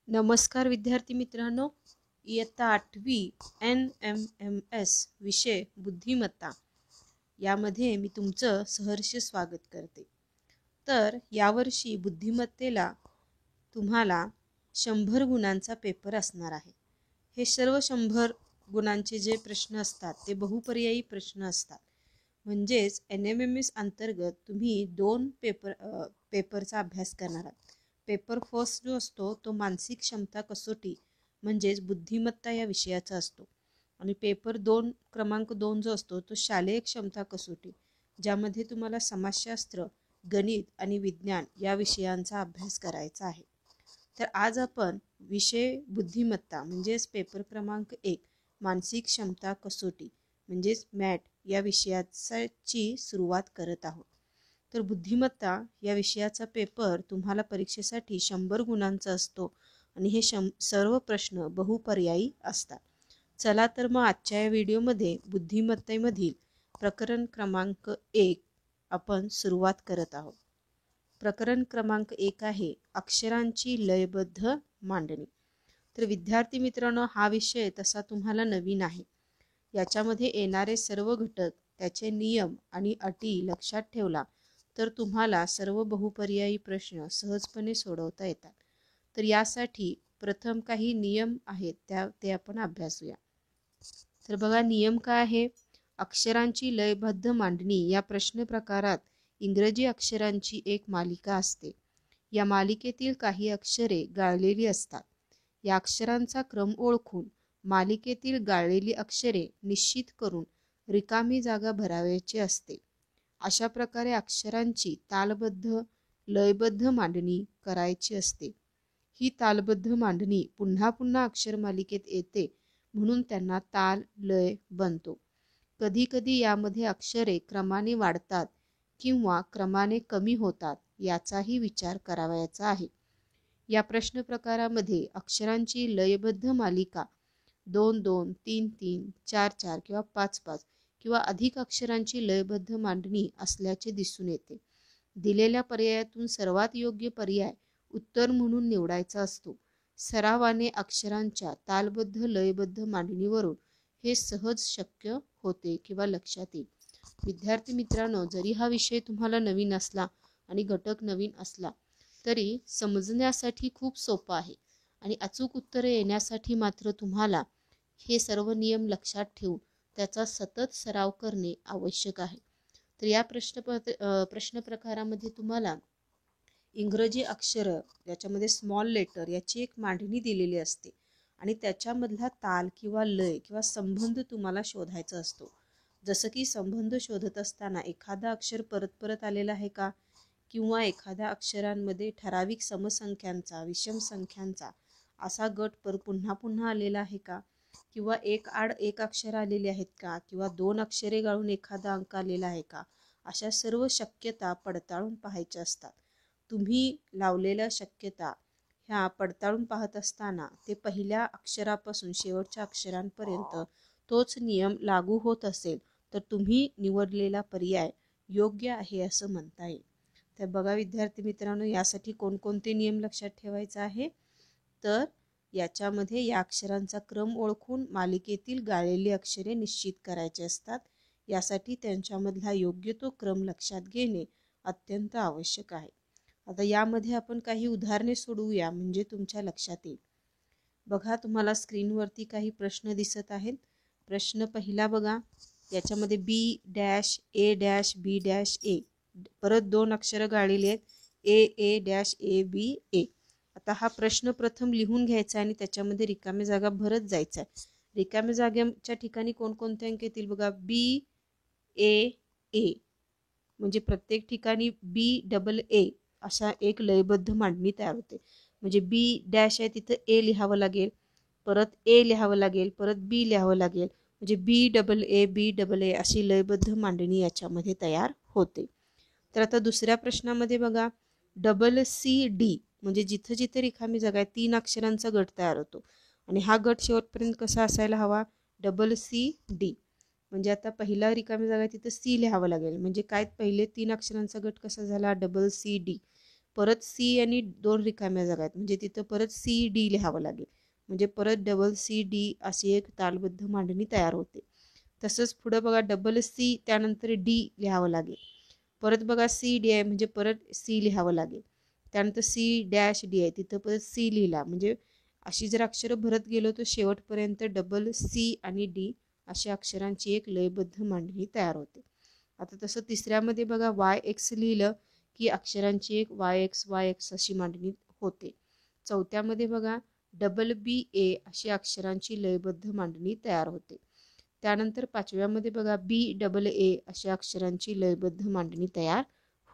नमस्कार विद्यार्थी मित्रांनो, इयत्ता 8वी NMMS विषय बुद्धिमत्ता यामध्ये मी तुमचं सहर्ष स्वागत करते। तर यावर्षी बुद्धिमत्तेला तुम्हाला 100 गुणांचा पेपर असणार आहे। हे सर्व 100 गुणांचे जे प्रश्न असतात ते बहुपर्यायी प्रश्न असतात। म्हणजेच NMMS अंतर्गत तुम्ही 2 पेपरचा अभ्यास करणार आहात। पेपर फर्स्ट जो असतो तो मानसिक क्षमता कसोटी म्हणजेच बुद्धिमत्ता या विषयाचा असतो आणि पेपर क्रमांक 2 जो असतो तो शालेय क्षमता कसोटी, ज्यामध्ये तुम्हाला समाजशास्त्र, गणित आणि विज्ञान या विषयांचा अभ्यास करायचा आहे। तर आज आपण विषय बुद्धिमत्ता म्हणजेच पेपर क्रमांक 1 मानसिक क्षमता कसोटी म्हणजेच मॅट या विषयाची सुरुवात करत आहोत। तर बुद्धिमत्ता या विषयाचा पेपर तुम्हाला परीक्षेसाठी 100 गुणांचा असतो आणि हे सर्व प्रश्न बहुपर्यायी असतात। चला तर मग आजच्या या व्हिडिओमध्ये बुद्धिमत्तेमधील प्रकरण क्रमांक 1 आपण सुरुवात करत आहोत। प्रकरण क्रमांक 1 आहे अक्षरांची लयबद्ध मांडणी। तर विद्यार्थी मित्रांनो, हा विषय तसा तुम्हाला नवीन आहे। याच्यामध्ये येणारे सर्व घटक, त्याचे नियम आणि अटी लक्षात ठेवला तर तुम्हाला सर्व बहुपर्यायी प्रश्न सहजपणे सोडवता येतात। तर यासाठी प्रथम काही नियम आहेत ते आपण अभ्यासूया। तर बघा, नियम काय आहे? अक्षरांची लयबद्ध मांडणी या प्रश्न प्रकारात इंग्रजी अक्षरांची एक मालिका असते। या मालिकेतील काही अक्षरे गाळलेली असतात। या अक्षरांचा क्रम ओळखून मालिकेतील गाळलेली अक्षरे निश्चित करून रिकामी जागा भरावयाची असते। अशा प्रकारे अक्षरांची तालबद्ध लयबद्ध मांडणी करायची असते। ही तालबद्ध मांडणी पुन्हा पुन्हा अक्षर मालिकेत येते म्हणून त्यांना ताल लय बनतो। कधी कधी यामध्ये अक्षरे क्रमाने वाढतात किंवा क्रमाने कमी होतात याचाही विचार करावयाचा आहे। या प्रश्न प्रकारामध्ये अक्षरांची लयबद्ध मालिका 2-2, 3-3, 4-4 किंवा 5-5 किंवा अधिक अक्षरांची लयबद्ध मांडणी असल्याचे दिसून येते। दिलेल्या पर्यायातून सर्वात योग्य पर्याय उत्तर म्हणून निवडायचा असतो। सरावाने अक्षरांच्या तालबद्ध लयबद्ध मांडणीवरून हे सहज शक्य होते किंवा लक्षात येईल। विद्यार्थी मित्रांनो, जरी हा विषय तुम्हाला नवीन असला आणि घटक नवीन असला तरी समजण्यासाठी खूप सोपा आहे आणि अचूक उत्तरे येण्यासाठी मात्र तुम्हाला हे सर्व नियम लक्षात ठेवून त्याचा सतत सराव करणे आवश्यक आहे। तर या प्रश्न प्रकारामध्ये तुम्हाला इंग्रजी अक्षर याच्यामध्ये स्मॉल लेटर याची एक मांडणी दिलेली असते आणि त्याच्यामधला ताल किंवा लय किंवा संबंध तुम्हाला शोधायचा असतो। जसं की संबंध शोधत असताना एखादा अक्षर परत परत आलेला आहे का, किंवा एखाद्या अक्षरांमध्ये ठराविक समसंख्यांचा, विषम संख्यांचा असा गट पुन्हा पुन्हा आलेला आहे का, किंवा एक आड एक अक्षर आलेले आहेत का, किंवा 2 अक्षरे गाळून एखादा अंक आलेला आहे का, अशा सर्व शक्यता पडताळून पाहायच्या असतात। तुम्ही लावलेल्या शक्यता ह्या पडताळून पाहत असताना ते पहिल्या अक्षरापासून शेवटच्या अक्षरांपर्यंत तोच नियम लागू होत असेल तर तुम्ही निवडलेला पर्याय योग्य आहे असं म्हणता येईल। तर बघा विद्यार्थी मित्रांनो, यासाठी कोणकोणते नियम लक्षात ठेवायचा आहे? तर याच्यामध्ये या अक्षरांचा क्रम ओळखून मालिकेतील गाळलेली अक्षरे निश्चित करायचे असतात। यासाठी त्यांच्यामधला योग्य तो क्रम लक्षात घेणे अत्यंत आवश्यक आहे। आता यामध्ये आपण काही उदाहरणे सोडवूया म्हणजे तुमच्या लक्षात येईल। बघा, तुम्हाला स्क्रीनवरती काही प्रश्न दिसत आहेत। प्रश्न पहिला बघा, याच्यामध्ये B-A-B-A परत 2 अक्षरं गाळलेली आहेत, A-A-A-B-A। आता हा प्रश्न प्रथम लिहून घ्यायचा आणि त्याच्यामध्ये रिकामी जागा भरत जायचा आहे। रिकाम्या जागेच्या ठिकाणी कोणकोणते अंक येतील बघा, B-A-A म्हणजे प्रत्येक ठिकाणी B-AA अशा एक लयबद्ध मांडणी तयार होते। म्हणजे B' आहे तिथं A लिहावं लागेल, परत A लिहावं लागेल, परत B लिहावं लागेल, म्हणजे B-AA अशी लयबद्ध मांडणी याच्यामध्ये तयार होते। तर आता दुसऱ्या प्रश्नामध्ये बघा, CCD म्हणजे जिथं जिथे रिकामी जागा आहे 3 अक्षरांचा गट तयार होतो आणि हा गट शेवटपर्यंत कसा असायला हवा, CCD म्हणजे आता पहिला रिकामी जागा आहे तिथं C लिहावं लागेल, म्हणजे काय पहिले 3 अक्षरांचा गट कसा झाला, CCD परत सी आणि 2 रिकाम्या जागा आहेत, म्हणजे तिथं परत सी डी लिहावं लागेल. म्हणजे परत डबल सी डी अशी एक तालबद्ध मांडणी तयार होते. तसंच पुढं बघा डबल सी त्यानंतर डी लिहावं लागेल. परत बघा सी डी आहे म्हणजे परत सी लिहावं लागेल. त्यानंतर सी डॅश डी आहे तिथं परत सी लिहिला. म्हणजे अशी जर अक्षरं भरत गेलो तर शेवटपर्यंत डबल सी आणि डी अशा अक्षरांची एक लयबद्ध मांडणी तयार होते. आता तसं तिसऱ्यामध्ये बघा वाय एक्स लिहिलं की अक्षरांची एक वाय एक्स अशी मांडणी होते. चौथ्यामध्ये बघा डबल बी ए अशी अक्षरांची लयबद्ध मांडणी तयार होते. त्यानंतर पाचव्यामध्ये बघा बी डबल ए अशा अक्षरांची लयबद्ध मांडणी तयार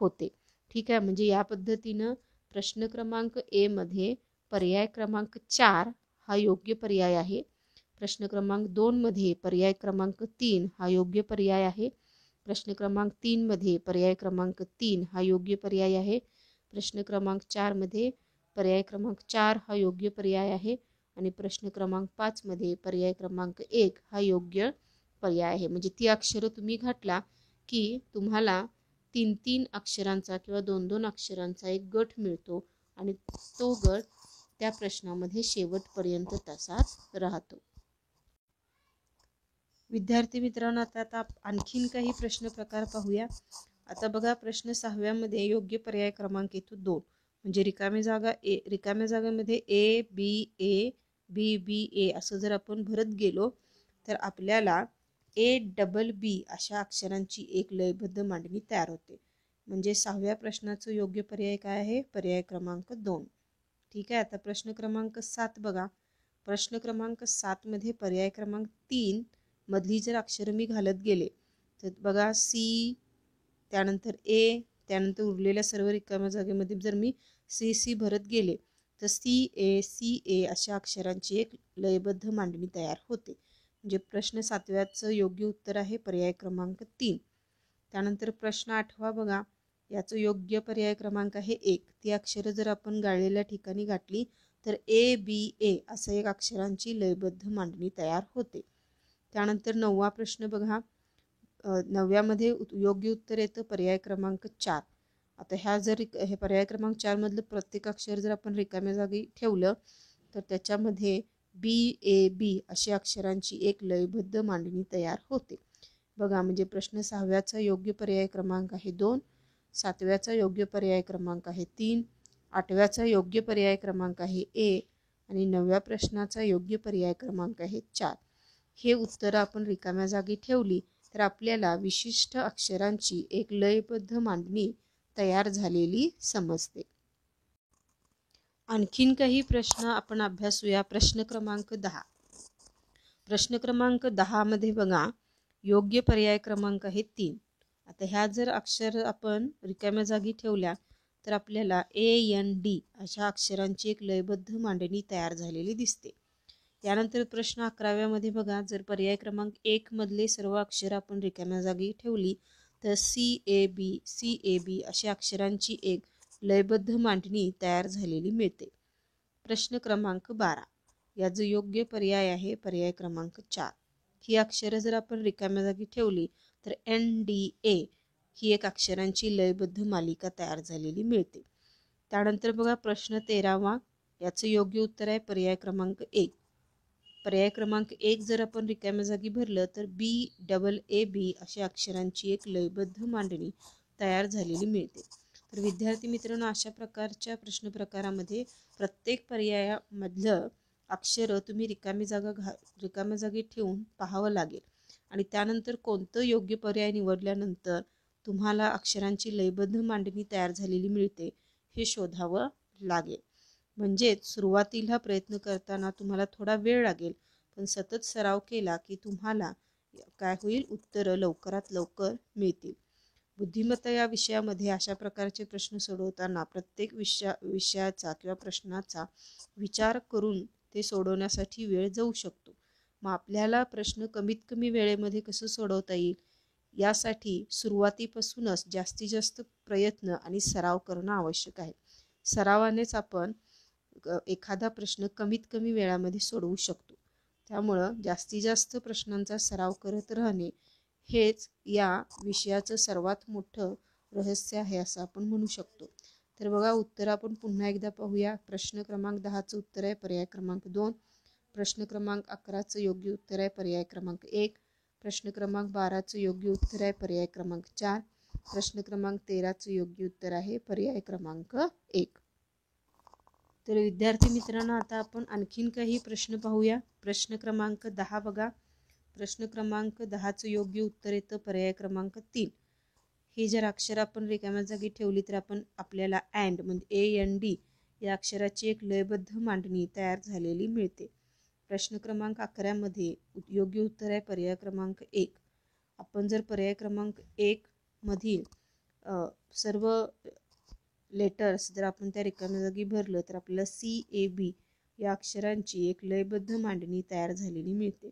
होते. ठीक आहे, म्हणजे या पद्धतीनं प्रश्न क्रमांक ए मध्ये पर्याय क्रमांक 4 हा योग्य पर्याय आहे. प्रश्न क्रमांक 2 मध्ये पर्याय क्रमांक 3 हा योग्य पर्याय आहे. प्रश्न क्रमांक 3 मध्ये पर्याय क्रमांक 3 हा योग्य पर्याय आहे. प्रश्न क्रमांक 4 मध्ये पर्याय क्रमांक 4 हा योग्य पर्याय आहे. आणि प्रश्न क्रमांक 5 मध्ये पर्याय क्रमांक 1 हा योग्य पर्याय आहे. म्हणजे ती अक्षरं तुम्ही घातला की तुम्हाला 3-3 अक्षरांचा किंवा 2-2 अक्षरांचा एक गट मिळतो आणि तो गट त्या प्रश्नामध्ये शेवटपर्यंत तसाच राहतो. विद्यार्थी मित्रांनो, आता आणखीन काही प्रश्न प्रकार पाहूया. आता बघा प्रश्न 6व्यामध्ये योग्य पर्याय क्रमांक येतो 2. म्हणजे रिकाम्या जागामध्ये ए बी ए असं जर आपण भरत गेलो तर आपल्याला ए डबल बी अशा अक्षरांची एक लयबद्ध मांडणी तयार होते. म्हणजे 6व्या प्रश्नाचं योग्य पर्याय काय आहे? पर्याय क्रमांक 2. ठीक आहे. आता प्रश्न क्रमांक 7 बघा. प्रश्न क्रमांक 7 मध्ये पर्याय क्रमांक 3 मधली जर अक्षरं मी घालत गेले तर बघा सी त्यानंतर ए त्यानंतर उरलेल्या सर्व रिकाम्या जागेमध्ये जर मी सी भरत गेले तर सी ए अशा अक्षरांची एक लयबद्ध मांडणी तयार होते. म्हणजे प्रश्न 7व्याचं योग्य उत्तर आहे पर्याय क्रमांक 3. त्यानंतर प्रश्न 8वा बघा. याचं योग्य पर्याय क्रमांक आहे 1. ती अक्षरं जर आपण गाळलेल्या ठिकाणी गाठली तर ए बी ए असं एक अक्षरांची लयबद्ध मांडणी तयार होते. त्यानंतर 9वा प्रश्न बघा. 9व्यामध्ये योग्य उत्तर येतं पर्याय क्रमांक 4. आता हे पर्याय क्रमांक 4 मधलं प्रत्येक अक्षर जर आपण रिकाम्या जागी ठेवलं तर त्याच्यामध्ये बी ए बी अशा अक्षरांची एक लयबद्ध मांडणी तयार होते. बघा म्हणजे प्रश्न 6व्याचा योग्य पर्याय क्रमांक आहे 2. 7व्याचा योग्य पर्याय क्रमांक आहे 3. 8व्याचा योग्य पर्याय क्रमांक आहे 1 आणि 9व्या प्रश्नाचा योग्य पर्याय क्रमांक आहे 4. हे उत्तरं आपण रिकाम्या जागी ठेवली तर आपल्याला विशिष्ट अक्षरांची एक लयबद्ध मांडणी तयार झालेली समजते. आणखीन काही प्रश्न आपण अभ्यासूया. प्रश्न क्रमांक 10. प्रश्न क्रमांक 10 मध्ये बघा योग्य पर्याय क्रमांक आहे 3. आता ह्या जर अक्षर आपण रिकाम्या जागी ठेवल्या तर आपल्याला AND अशा अक्षरांची एक लयबद्ध मांडणी तयार झालेली दिसते. त्यानंतर प्रश्न 11व्यामध्ये बघा. जर पर्याय क्रमांक 1 मधले सर्व अक्षर आपण रिकाम्या जागी ठेवली तर CAB अशा अक्षरांची एक लयबद्ध मांडणी तयार झालेली मिळते. प्रश्न क्रमांक 12. याचं योग्य पर्याय आहे पर्याय क्रमांक 4. ही अक्षरं जर आपण रिकाम्या जागी ठेवली तर NDA ही एक अक्षरांची लयबद्ध मालिका तयार झालेली मिळते. त्यानंतर बघा प्रश्न 13वा. याचं योग्य उत्तर आहे पर्याय क्रमांक 1. पर्याय क्रमांक 1 जर आपण रिकाम्या जागी भरलं तर BAAB अशा अक्षरांची एक लयबद्ध मांडणी तयार झालेली मिळते. तर विद्यार्थी मित्रांनो, अशा प्रकारच्या प्रश्न प्रकारामध्ये प्रत्येक पर्यायामधलं अक्षरं तुम्ही रिकाम्या जागी ठेवून पाहावं लागेल आणि त्यानंतर कोणतं योग्य पर्याय निवडल्यानंतर तुम्हाला अक्षरांची लयबद्ध मांडणी तयार झालेली मिळते हे शोधावं लागेल. म्हणजेच सुरुवातीला प्रयत्न करताना तुम्हाला थोडा वेळ लागेल, पण सतत सराव केला की तुम्हाला काय होईल, उत्तरं लवकरात लवकर मिळतील. बुद्धिमत्ता या विषयामध्ये अशा प्रकारचे प्रश्न सोडवताना प्रत्येक विषयाचा किंवा प्रश्नाचा विचार करून ते सोडवण्यासाठी वेळ जाऊ शकतो. मग आपल्याला प्रश्न कमीत कमी वेळेमध्ये कसं सोडवता येईल यासाठी सुरुवातीपासूनच जास्तीत जास्त प्रयत्न आणि सराव करणं आवश्यक आहे. सरावानेच आपण एखादा प्रश्न कमीत कमी वेळामध्ये सोडवू शकतो. त्यामुळं जास्तीत जास्त प्रश्नांचा सराव करत राहणे हेच या विषयाचं सर्वात मोठं रहस्य आहे असं आपण म्हणू शकतो. तर बघा उत्तर आपण पुन्हा एकदा पाहूया. प्रश्न क्रमांक 10चं उत्तर आहे पर्याय क्रमांक 2. प्रश्न क्रमांक 11चं योग्य उत्तर आहे पर्याय क्रमांक 1. प्रश्न क्रमांक 12चं योग्य उत्तर आहे पर्याय क्रमांक 4. प्रश्न क्रमांक 13चं योग्य उत्तर आहे पर्याय क्रमांक 1. तर विद्यार्थी मित्रांनो, आता आपण आणखीन काही प्रश्न पाहूया. प्रश्न क्रमांक 10 बघा. प्रश्न क्रमांक 10चं योग्य उत्तर येतं पर्याय क्रमांक 3. हे जर अक्षर आपण रिकाम्या जागी ठेवली तर आपण आपल्याला अँड म्हणजे AND या अक्षराची एक लयबद्ध मांडणी तयार झालेली मिळते. प्रश्न क्रमांक 11 मध्ये योग्य उत्तर आहे पर्याय क्रमांक 1. आपण जर पर्याय क्रमांक 1 मधील सर्व लेटर्स जर आपण त्या रिकाम्या जागी भरलं तर आपल्याला CAB या अक्षरांची एक लयबद्ध मांडणी तयार झालेली मिळते.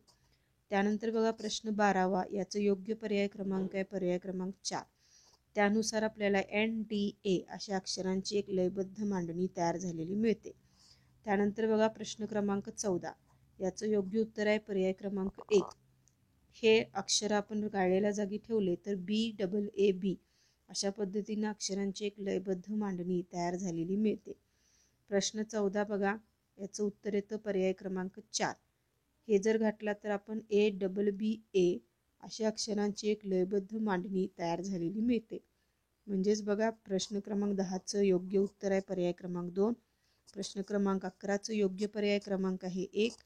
त्यानंतर बघा प्रश्न 12वा. याचं योग्य पर्याय क्रमांक आहे पर्याय क्रमांक 4. त्यानुसार आपल्याला NDA अशा अक्षरांची एक लयबद्ध मांडणी तयार झालेली मिळते. त्यानंतर बघा प्रश्न क्रमांक 14. याचं योग्य उत्तर आहे पर्याय क्रमांक 1. हे अक्षर आपण गाळलेल्या जागी ठेवले तर BAAB अशा पद्धतीने अक्षरांची एक लयबद्ध मांडणी तयार झालेली मिळते. प्रश्न 14 बघा. याचं उत्तर येतं पर्याय क्रमांक 4. हे जर घातला तर आपण ABBA अशा अक्षरांची एक लयबद्ध मांडणी तयार झालेली मिळते. म्हणजेच बघा प्रश्न क्रमांक 10चं योग्य उत्तर आहे पर्याय क्रमांक 2. प्रश्न क्रमांक 11चं योग्य पर्याय क्रमांक आहे 1.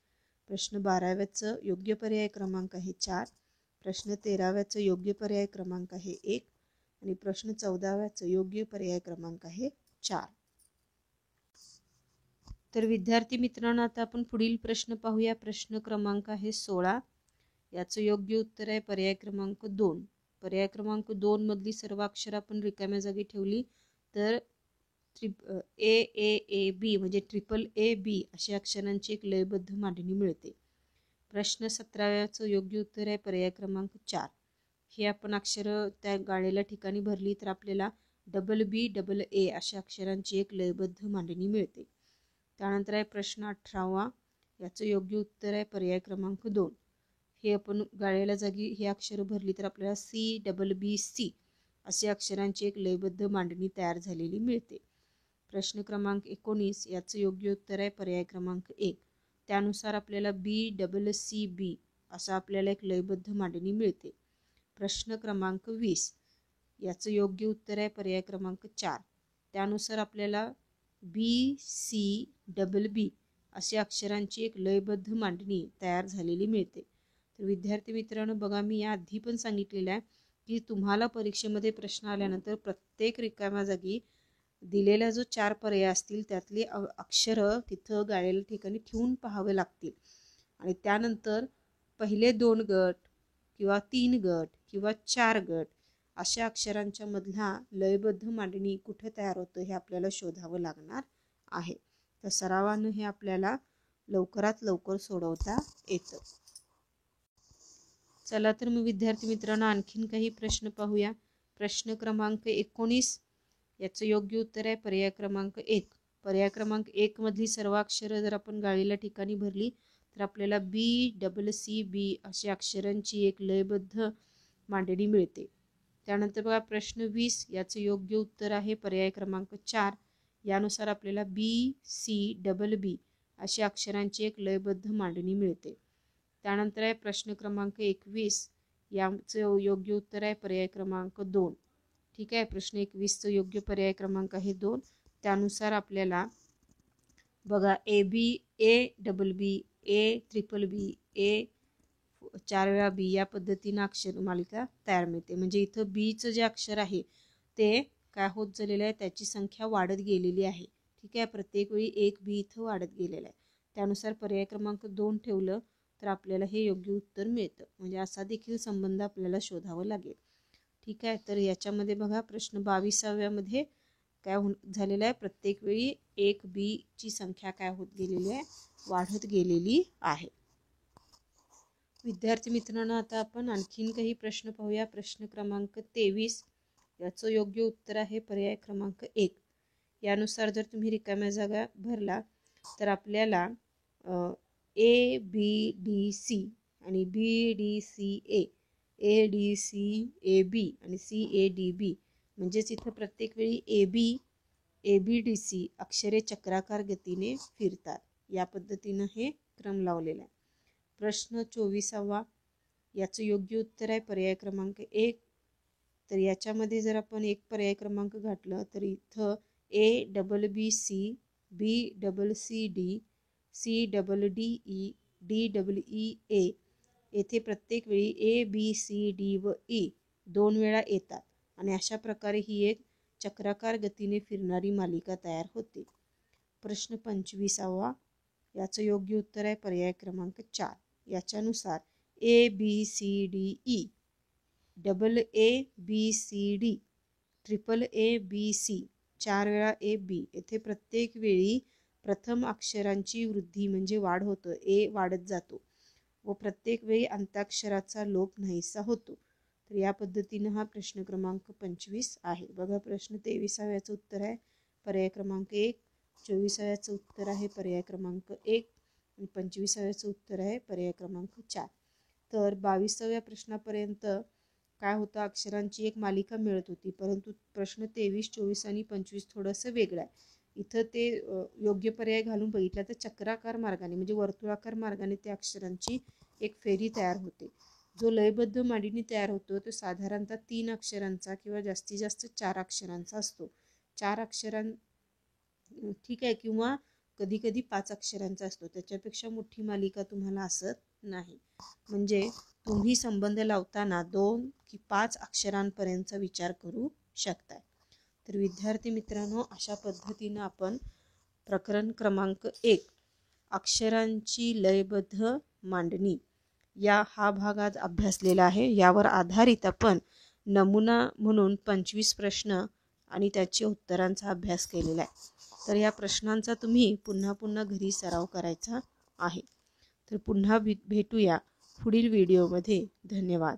प्रश्न 12व्याचं योग्य पर्याय क्रमांक आहे 4. प्रश्न 13व्याचं योग्य पर्याय क्रमांक आहे 1 आणि प्रश्न 14व्याचं योग्य पर्याय क्रमांक आहे 4. तर विद्यार्थी मित्रांनो, आता आपण पुढील प्रश्न पाहूया. प्रश्न क्रमांक आहे 16. याचं योग्य उत्तर आहे पर्याय क्रमांक 2. पर्याय क्रमांक 2 मधली सर्व अक्षर आपण रिकाम्या जागी ठेवली तर AAAB म्हणजे AAAB अशा अक्षरांची एक लयबद्ध मांडणी मिळते. प्रश्न 17व्याचं योग्य उत्तर आहे पर्याय क्रमांक 4. हे आपण अक्षर त्या गाळलेल्या ठिकाणी भरली तर आपल्याला BBAA अशा अक्षरांची एक लयबद्ध मांडणी मिळते. त्यानंतर आहे प्रश्न 18वा. याचं योग्य उत्तर आहे पर्याय क्रमांक 2. हे आपण गाळलेल्या जागी हे अक्षर भरली तर आपल्याला CBBC असे अक्षरांची एक लयबद्ध मांडणी तयार झालेली मिळते. प्रश्न क्रमांक 19. याचं योग्य उत्तर आहे पर्याय क्रमांक 1. त्यानुसार आपल्याला BCCB असा आपल्याला एक लयबद्ध मांडणी मिळते. प्रश्न क्रमांक 20. याचं योग्य उत्तर आहे पर्याय क्रमांक 4. त्यानुसार आपल्याला BCBB अशा अक्षरांची एक लयबद्ध मांडणी तयार झालेली मिळते. तर विद्यार्थी मित्रांनो, बघा मी याआधी पण सांगितलेलं आहे की तुम्हाला परीक्षेमध्ये प्रश्न आल्यानंतर प्रत्येक रिकाम्या जागी दिलेला जो 4 पर्याय असतील त्यातले अक्षरं तिथं गाळलेल्या ठिकाणी ठेवून पाहावे लागतील आणि त्यानंतर पहिले 2 गट किंवा 3 गट किंवा 4 गट अशा अक्षरांच्या मधला लयबद्ध मांडणी कुठे तयार होतं हे आपल्याला शोधावं लागणार आहे. तर सरावानं हे आपल्याला लवकरात लवकर सोडवता येतं. चला तर मग विद्यार्थी मित्रांनो, आणखीन काही प्रश्न पाहूया. प्रश्न क्रमांक 19. याचं योग्य उत्तर आहे पर्याय क्रमांक 1. पर्याय क्रमांक 1 मधली सर्व अक्षरं जर आपण गाळलेल्या ठिकाणी भरली तर आपल्याला BCCB अशा अक्षरांची एक लयबद्ध मांडणी मिळते. त्यानंतर बघा प्रश्न 20. याचं योग्य उत्तर आहे पर्याय क्रमांक 4. यानुसार आपल्याला BCBB अशा अक्षरांची एक लयबद्ध मांडणी मिळते. त्यानंतर आहे प्रश्न क्रमांक 21. याचं योग्य उत्तर आहे पर्याय क्रमांक 2. ठीक आहे. प्रश्न 21चं योग्य पर्याय क्रमांक आहे 2. त्यानुसार आपल्याला बघा ABABB A 4 वेळा B या पद्धतीनं अक्षर मालिका तयार मिळते. म्हणजे इथं Bचं जे अक्षर आहे ते काय होत झालेलं आहे, त्याची संख्या वाढत गेलेली आहे. ठीक आहे. प्रत्येक वेळी एक B इथं वाढत गेलेलं आहे. त्यानुसार पर्याय क्रमांक 2 ठेवलं तर आपल्याला हे योग्य उत्तर मिळतं. म्हणजे असा देखील संबंध आपल्याला शोधावा लागेल. ठीक आहे. तर याच्यामध्ये बघा प्रश्न 22व्यामध्ये काय झालेलं आहे, प्रत्येक वेळी एक B ची संख्या काय होत गेलेली आहे, वाढत गेलेली आहे. विद्यार्थी मित्रांनो, आता आपण आणखीन काही प्रश्न पाहूया. प्रश्न क्रमांक 23. याचं योग्य उत्तर आहे पर्याय क्रमांक 1. यानुसार जर तुम्ही रिकाम्या जागा भरला तर आपल्याला ABDC आणि BDCA ADCAB आणि CADB म्हणजेच इथं प्रत्येक वेळी AB ABDC अक्षरे चक्राकार गतीने फिरतात. या पद्धतीनं हे क्रम लावलेला आहे. प्रश्न 24वा, याचं योग्य उत्तर आहे पर्याय क्रमांक 1. तर याच्यामध्ये जर आपण एक पर्याय क्रमांक घातलं तर इथं ABBC, BCCD, CDDE, DEE येथे प्रत्येक वेळी ABCD व E 2 वेळा येतात आणि अशा प्रकारे ही एक चक्राकार गतीने फिरणारी मालिका तयार होते. प्रश्न 25वा, याचं योग्य उत्तर आहे पर्याय क्रमांक 4. याच्यानुसार ABCDE, AABCD, AAABC 4 वेळा AB येथे प्रत्येक वेळी प्रथम अक्षरांची वृद्धी म्हणजे वाढ होतं, A वाढत जातो व प्रत्येक वेळी अंताक्षराचा लोप नाहीसा होतो. तर या पद्धतीनं हा प्रश्न क्रमांक 25 आहे. बघा, प्रश्न 23व्याचं उत्तर आहे पर्याय क्रमांक 1, 24व्याचं उत्तर आहे पर्याय क्रमांक 1 आणि 25व्याचं उत्तर आहे पर्याय क्रमांक 4. तर 22व्या प्रश्नापर्यंत काय होतं, अक्षरांची एक मालिका मिळत होती, परंतु प्रश्न 23, 24 आणि 25 थोडंसं वेगळं आहे. इथं ते योग्य पर्याय घालून बघितलं तर चक्राकार मार्गाने म्हणजे वर्तुळाकार मार्गाने त्या अक्षरांची एक फेरी तयार होते. जो लयबद्ध मांडणी तयार होतो तो साधारणतः 3 अक्षरांचा किंवा जास्तीत जास्त 4 अक्षरांचा असतो. 4 अक्षरां ठीक आहे, किंवा कधी कधी 5 अक्षरांचा असतो. त्याच्यापेक्षा मोठी मालिका तुम्हाला असत नाही. म्हणजे तुम्ही संबंध लावताना 2 की 5 अक्षरांपर्यंतचा विचार करू शकता. तर विद्यार्थी मित्रांनो, अशा पद्धतीनं आपण प्रकरण क्रमांक 1 अक्षरांची लयबद्ध मांडणी हा भाग आज अभ्यासलेला आहे. यावर आधारित आपण नमुना म्हणून 25 प्रश्न आणि त्याच्या उत्तरांचा अभ्यास केलेला आहे. तर या प्रश्नांचा तुम्ही पुन्हा घरी सराव करायचा आहे. तर पुन्हा भेटूया पुढील व्हिडिओमध्ये. धन्यवाद.